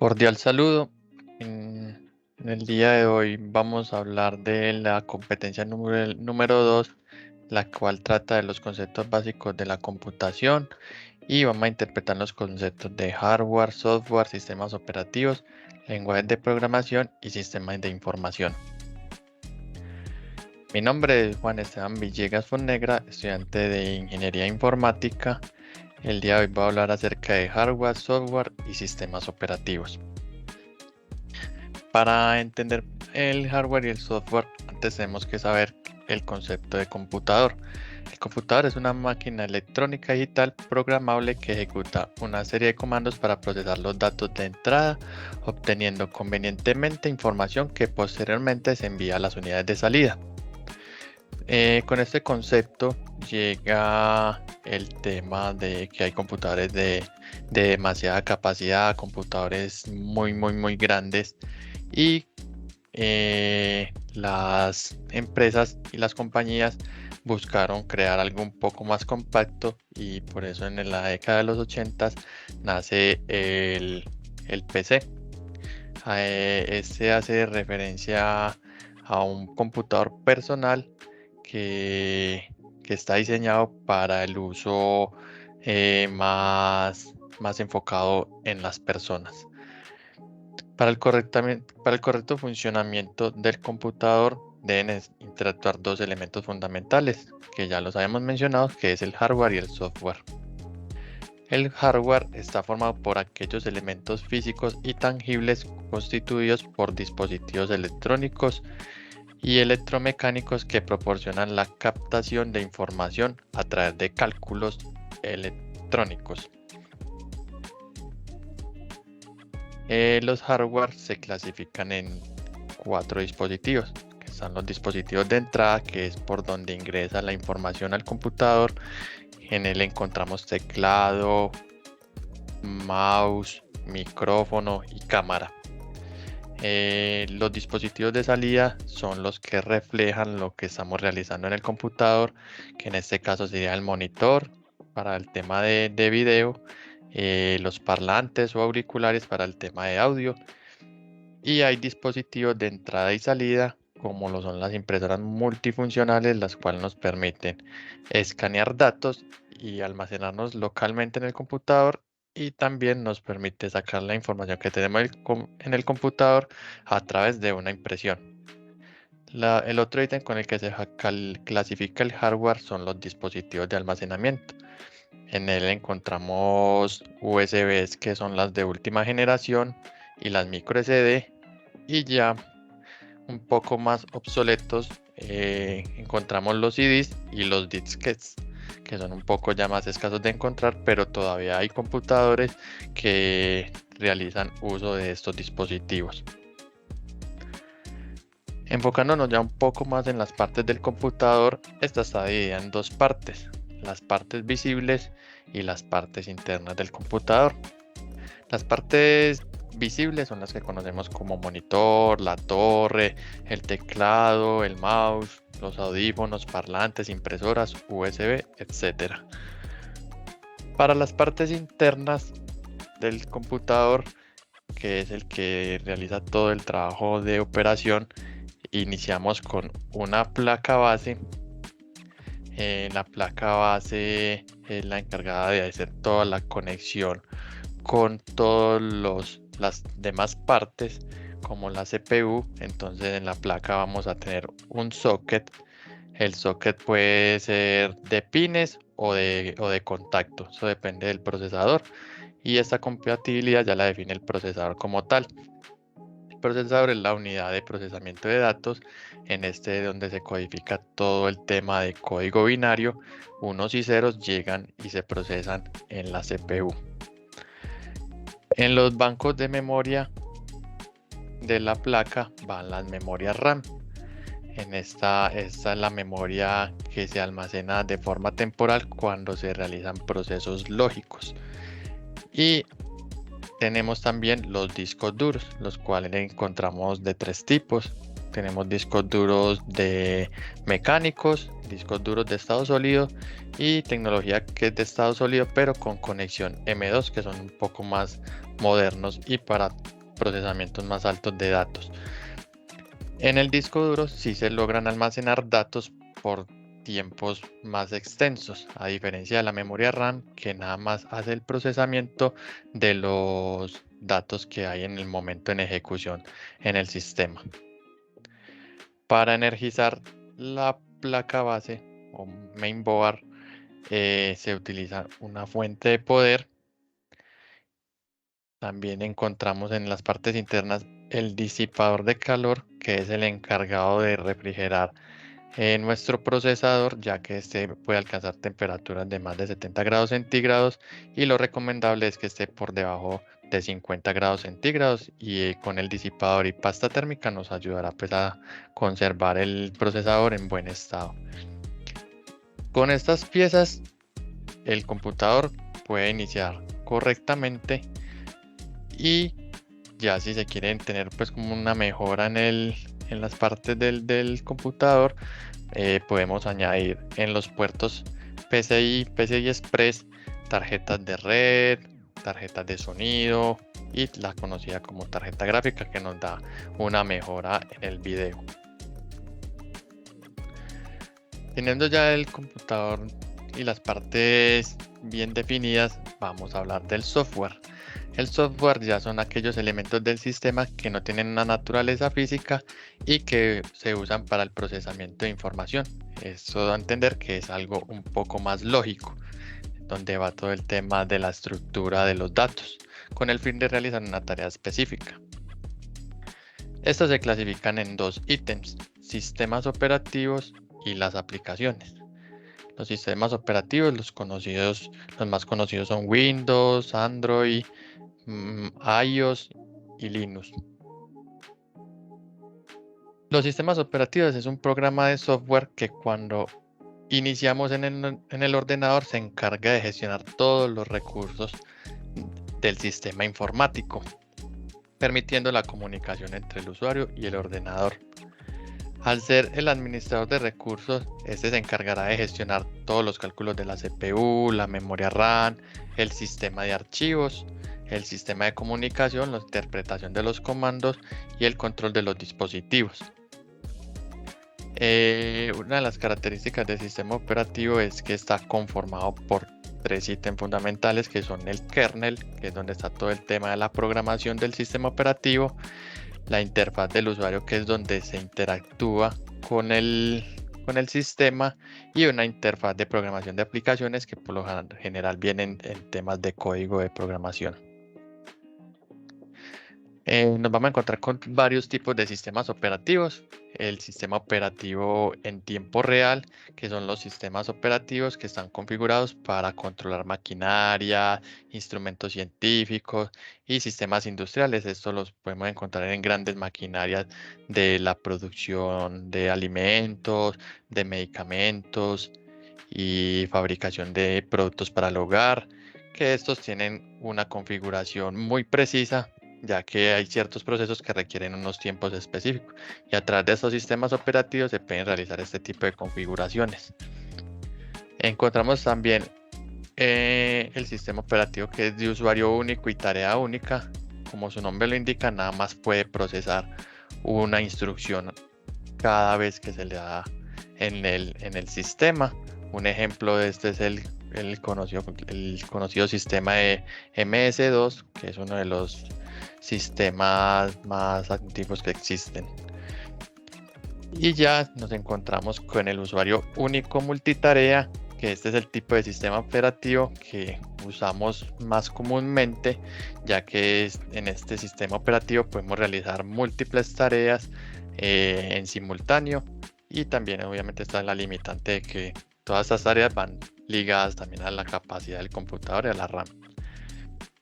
Cordial saludo. En el día de hoy vamos a hablar de la competencia número 2, la cual trata de los conceptos básicos de la computación y vamos a interpretar los conceptos de hardware, software, sistemas operativos, lenguajes de programación y sistemas de información. Mi nombre es Juan Esteban Villegas Fonnegra, estudiante de Ingeniería Informática. El día de hoy voy a hablar acerca de hardware, software y sistemas operativos. Para entender el hardware y el software, antes tenemos que saber el concepto de computador. El computador es una máquina electrónica digital programable que ejecuta una serie de comandos para procesar los datos de entrada, obteniendo convenientemente información que posteriormente se envía a las unidades de salida. Con este concepto llega el tema de que hay computadores de demasiada capacidad, computadores muy grandes y las empresas y las compañías buscaron crear algo un poco más compacto y por eso en la década de los 80 nace el PC. Este hace referencia a un computador personal que está diseñado para el uso más enfocado en las personas. Para el correcto funcionamiento del computador deben interactuar dos elementos fundamentales, que ya los habíamos mencionado, que es el hardware y el software. El hardware está formado por aquellos elementos físicos y tangibles constituidos por dispositivos electrónicos y electromecánicos que proporcionan la captación de información a través de cálculos electrónicos. Los hardware se clasifican en 4 dispositivos, que son los dispositivos de entrada, que es por donde ingresa la información al computador. En él encontramos teclado, mouse, micrófono y cámara. Los dispositivos de salida son los que reflejan lo que estamos realizando en el computador, que en este caso sería el monitor para el tema de video, los parlantes o auriculares para el tema de audio, y hay dispositivos de entrada y salida como lo son las impresoras multifuncionales, las cuales nos permiten escanear datos y almacenarnos localmente en el computador, y también nos permite sacar la información que tenemos en el computador a través de una impresión. El otro ítem con el que se clasifica el hardware son los dispositivos de almacenamiento. En él encontramos USBs, que son las de última generación, y las micro SD, y ya un poco más obsoletos encontramos los CDs y los disquetes, que son un poco ya más escasos de encontrar, pero todavía hay computadores que realizan uso de estos dispositivos. Enfocándonos ya un poco más en las partes del computador, esta está dividida en dos partes: las partes visibles y las partes internas del computador. Las partes visibles son las que conocemos como monitor, la torre, el teclado, el mouse, los audífonos, parlantes, impresoras, USB, etc. Para las partes internas del computador, que es el que realiza todo el trabajo de operación, iniciamos con una placa base. La placa base es la encargada de hacer toda la conexión con todas las demás partes, como la CPU. Entonces en la placa vamos a tener un socket. El socket puede ser de pines o de contacto, eso depende del procesador, y esta compatibilidad ya la define el procesador como tal. El procesador es la unidad de procesamiento de datos, en donde se codifica todo el tema de código binario. Unos y ceros llegan y se procesan en la CPU. En los bancos de memoria de la placa van las memorias RAM. Esta es la memoria que se almacena de forma temporal cuando se realizan procesos lógicos. Y tenemos también los discos duros, los cuales encontramos de tres tipos. Tenemos discos duros mecánicos, discos duros de estado sólido y tecnología que es de estado sólido pero con conexión M2, que son un poco más modernos y para procesamientos más altos de datos. En el disco duro sí se logran almacenar datos por tiempos más extensos, a diferencia de la memoria RAM, que nada más hace el procesamiento de los datos que hay en el momento en ejecución en el sistema. Para energizar la placa base o mainboard se utiliza una fuente de poder. También encontramos en las partes internas el disipador de calor, que es el encargado de refrigerar nuestro procesador, ya que este puede alcanzar temperaturas de más de 70 grados centígrados y lo recomendable es que esté por debajo de 50 grados centígrados, y con el disipador y pasta térmica nos ayudará pues a conservar el procesador en buen estado. Con estas piezas el computador puede iniciar correctamente, y ya si se quieren tener pues como una mejora en las partes del computador, podemos añadir en los puertos PCI Express tarjetas de red, tarjetas de sonido y la conocida como tarjeta gráfica, que nos da una mejora en el video. Teniendo ya el computador y las partes bien definidas, vamos a hablar del software. El software ya son aquellos elementos del sistema que no tienen una naturaleza física y que se usan para el procesamiento de información. Esto da a entender que es algo un poco más lógico, donde va todo el tema de la estructura de los datos, con el fin de realizar una tarea específica. Estos se clasifican en dos ítems: sistemas operativos y las aplicaciones. Los sistemas operativos, los más conocidos son Windows, Android, iOS y Linux. Los sistemas operativos es un programa de software que cuando iniciamos en el ordenador se encarga de gestionar todos los recursos del sistema informático, permitiendo la comunicación entre el usuario y el ordenador. Al ser el administrador de recursos, este se encargará de gestionar todos los cálculos de la CPU, la memoria RAM, el sistema de archivos, el sistema de comunicación, la interpretación de los comandos y el control de los dispositivos. Una de las características del sistema operativo es que está conformado por tres ítems fundamentales, que son el kernel, que es donde está todo el tema de la programación del sistema operativo, la interfaz del usuario, que es donde se interactúa con el sistema, y una interfaz de programación de aplicaciones que por lo general vienen en temas de código de programación. Nos vamos a encontrar con varios tipos de sistemas operativos. El sistema operativo en tiempo real, que son los sistemas operativos que están configurados para controlar maquinaria, instrumentos científicos y sistemas industriales. Estos los podemos encontrar en grandes maquinarias de la producción de alimentos, de medicamentos y fabricación de productos para el hogar, que estos tienen una configuración muy precisa, ya que hay ciertos procesos que requieren unos tiempos específicos, y a través de estos sistemas operativos se pueden realizar este tipo de configuraciones. Encontramos también el sistema operativo, que es de usuario único y tarea única. Como su nombre lo indica, nada más puede procesar una instrucción cada vez que se le da en el sistema. Un ejemplo de este es el conocido sistema de MS2, que es uno de los sistemas más antiguos que existen. Y ya nos encontramos con el usuario único multitarea, que este es el tipo de sistema operativo que usamos más comúnmente, ya que en este sistema operativo podemos realizar múltiples tareas en simultáneo, y también obviamente está la limitante de que todas estas tareas van ligadas también a la capacidad del computador y a la RAM.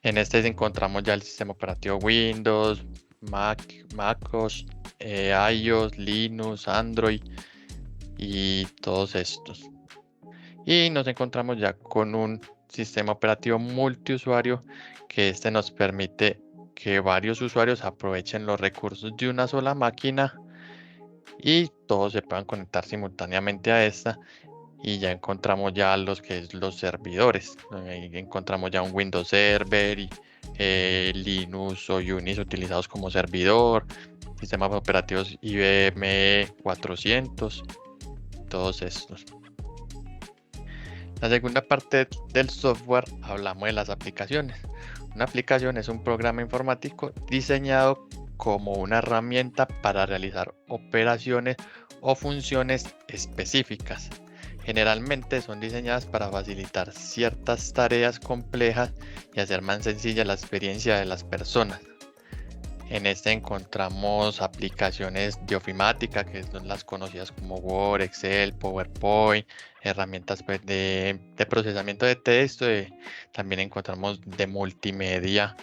En este encontramos ya el sistema operativo Windows, MacOS, iOS, Linux, Android y todos estos. Y nos encontramos ya con un sistema operativo multiusuario, que este nos permite que varios usuarios aprovechen los recursos de una sola máquina y todos se puedan conectar simultáneamente a esta. y ya encontramos ya los que es los servidores. Ahí encontramos ya un Windows Server y Linux o Unix utilizados como servidor, sistemas operativos IBM 400, todos estos. La segunda parte del software hablamos de las aplicaciones. Una aplicación es un programa informático diseñado como una herramienta para realizar operaciones o funciones específicas. Generalmente son diseñadas para facilitar ciertas tareas complejas y hacer más sencilla la experiencia de las personas. En este encontramos aplicaciones de ofimática, que son las conocidas como Word, Excel, PowerPoint, herramientas pues, de procesamiento de texto. También encontramos de multimedia,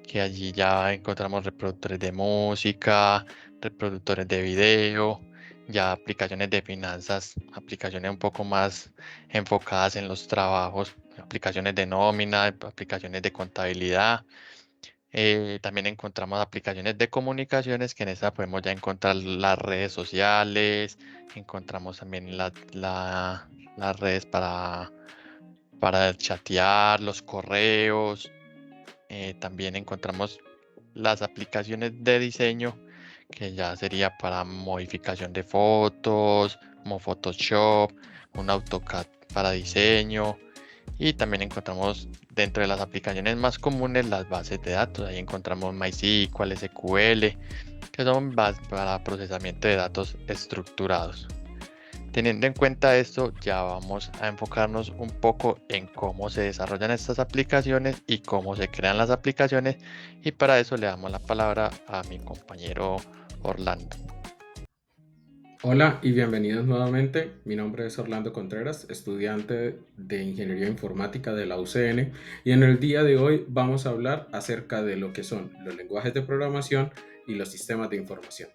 que allí ya encontramos reproductores de música, reproductores de video, ya aplicaciones de finanzas, aplicaciones un poco más enfocadas en los trabajos, aplicaciones de nómina, aplicaciones de contabilidad. También encontramos aplicaciones de comunicaciones, que en esta podemos ya encontrar las redes sociales, encontramos también las redes para chatear, los correos. También encontramos las aplicaciones de diseño, que ya sería para modificación de fotos, como Photoshop, un AutoCAD para diseño. Y también encontramos dentro de las aplicaciones más comunes las bases de datos. Ahí encontramos MySQL, SQL, que son bases para procesamiento de datos estructurados. Teniendo en cuenta esto, ya vamos a enfocarnos un poco en cómo se desarrollan estas aplicaciones y cómo se crean las aplicaciones. Y para eso le damos la palabra a mi compañero Orlando. Hola y bienvenidos nuevamente. Mi nombre es Orlando Contreras, estudiante de Ingeniería Informática de la UCN, y en el día de hoy vamos a hablar acerca de lo que son los lenguajes de programación y los sistemas de información.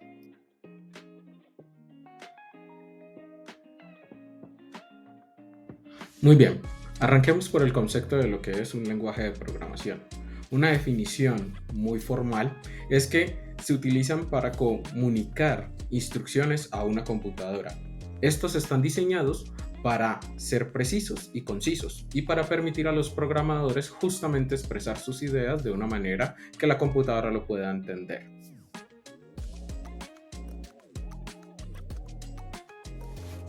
Muy bien, arranquemos por el concepto de lo que es un lenguaje de programación. Una definición muy formal es que se utilizan para comunicar instrucciones a una computadora. Estos están diseñados para ser precisos y concisos y para permitir a los programadores justamente expresar sus ideas de una manera que la computadora lo pueda entender.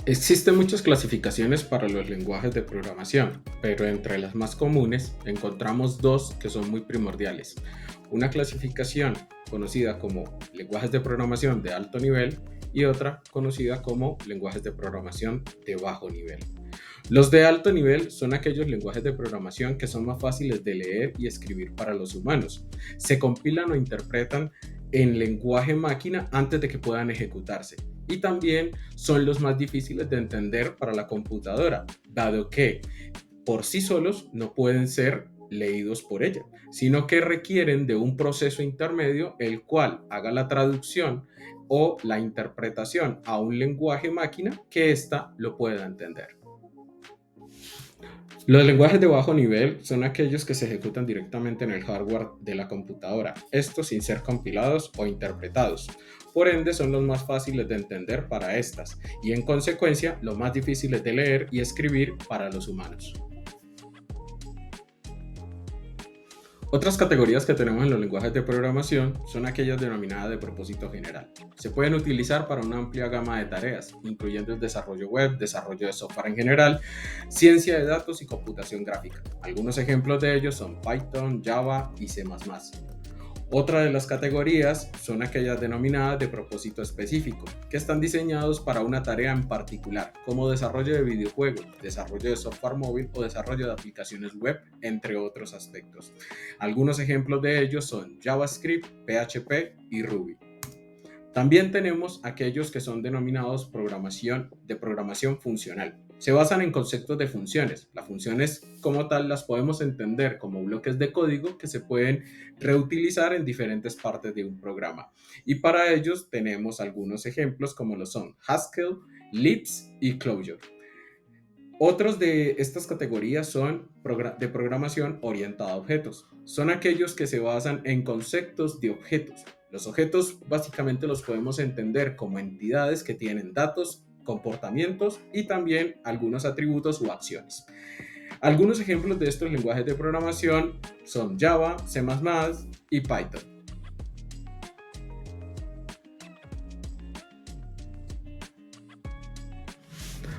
Existen muchas clasificaciones para los lenguajes de programación, pero entre las más comunes encontramos dos que son muy primordiales. Una clasificación conocida como lenguajes de programación de alto nivel y otra conocida como lenguajes de programación de bajo nivel. Los de alto nivel son aquellos lenguajes de programación que son más fáciles de leer y escribir para los humanos. Se compilan o interpretan en lenguaje máquina antes de que puedan ejecutarse. Y también son los más difíciles de entender para la computadora, dado que por sí solos no pueden ser leídos por ella, sino que requieren de un proceso intermedio el cual haga la traducción o la interpretación a un lenguaje máquina que ésta lo pueda entender. Los lenguajes de bajo nivel son aquellos que se ejecutan directamente en el hardware de la computadora, estos sin ser compilados o interpretados. Por ende, son los más fáciles de entender para estas y en consecuencia los más difíciles de leer y escribir para los humanos. Otras categorías que tenemos en los lenguajes de programación son aquellas denominadas de propósito general. Se pueden utilizar para una amplia gama de tareas, incluyendo el desarrollo web, desarrollo de software en general, ciencia de datos y computación gráfica. Algunos ejemplos de ellos son Python, Java y C++. Otra de las categorías son aquellas denominadas de propósito específico, que están diseñados para una tarea en particular, como desarrollo de videojuegos, desarrollo de software móvil o desarrollo de aplicaciones web, entre otros aspectos. Algunos ejemplos de ellos son JavaScript, PHP y Ruby. También tenemos aquellos que son denominados programación funcional. Se basan en conceptos de funciones. Las funciones como tal las podemos entender como bloques de código que se pueden reutilizar en diferentes partes de un programa. Y para ellos tenemos algunos ejemplos como lo son Haskell, Lisp y Clojure. Otros de estas categorías son de programación orientada a objetos. Son aquellos que se basan en conceptos de objetos. Los objetos básicamente los podemos entender como entidades que tienen datos comportamientos y también algunos atributos o acciones. Algunos ejemplos de estos lenguajes de programación son Java, C++ y Python.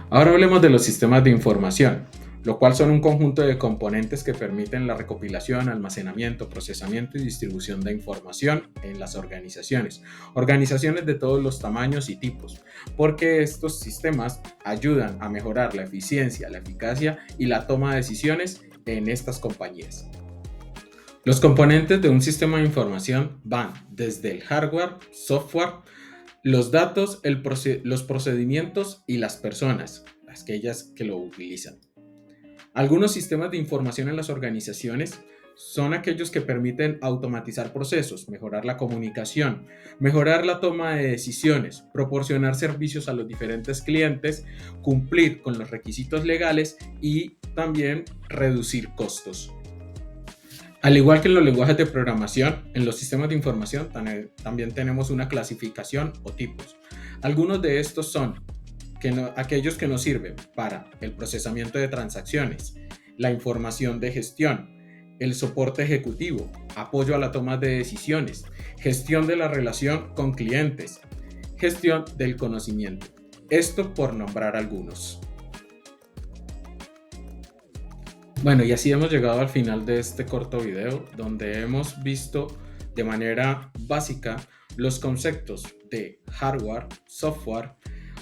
Ahora hablemos de los sistemas de información, lo cual son un conjunto de componentes que permiten la recopilación, almacenamiento, procesamiento y distribución de información en las organizaciones. Organizaciones de todos los tamaños y tipos, porque estos sistemas ayudan a mejorar la eficiencia, la eficacia y la toma de decisiones en estas compañías. Los componentes de un sistema de información van desde el hardware, software, los datos, los procedimientos y las personas, aquellas que lo utilizan. Algunos sistemas de información en las organizaciones son aquellos que permiten automatizar procesos, mejorar la comunicación, mejorar la toma de decisiones, proporcionar servicios a los diferentes clientes, cumplir con los requisitos legales y también reducir costos. Al igual que en los lenguajes de programación, en los sistemas de información también tenemos una clasificación o tipos. Algunos de estos son aquellos que nos sirven para el procesamiento de transacciones, la información de gestión, el soporte ejecutivo, apoyo a la toma de decisiones, gestión de la relación con clientes, gestión del conocimiento. Esto por nombrar algunos. Bueno, y así hemos llegado al final de este corto video donde hemos visto de manera básica los conceptos de hardware, software,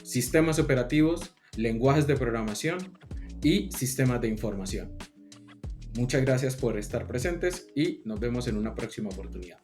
sistemas operativos, lenguajes de programación y sistemas de información. Muchas gracias por estar presentes y nos vemos en una próxima oportunidad.